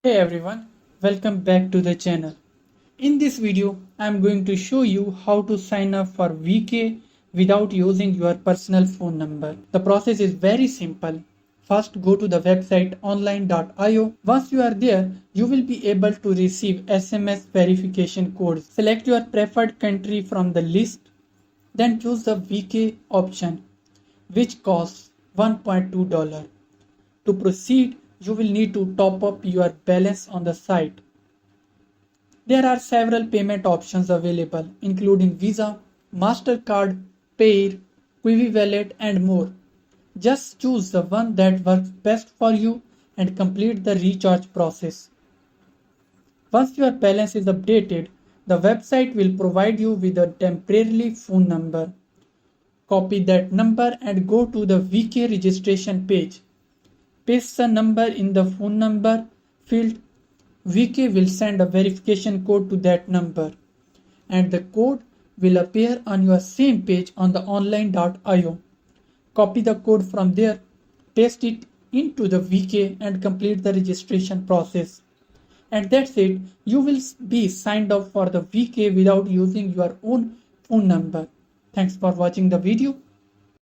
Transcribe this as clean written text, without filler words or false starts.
Hey everyone, welcome back to the channel. In this video, I am going to show you how to sign up for VK without using your personal phone number. The process is very simple. First, go to the website online.io. Once you are there, you will be able to receive SMS verification codes. Select your preferred country from the list, then choose the VK option, which costs $1.2. To proceed, you will need to top up your balance on the site. There are several payment options available, including Visa, MasterCard, Payeer, Quivi Wallet, and more. Just choose the one that works best for you and complete the recharge process. Once your balance is updated, the website will provide you with a temporary phone number. Copy that number and go to the VK registration page. Paste the number in the phone number field. VK will send a verification code to that number, and the code will appear on your same page on the online.io. Copy the code from there, paste it into the VK and complete the registration process. And that's it, you will be signed up for the VK without using your own phone number. Thanks for watching the video.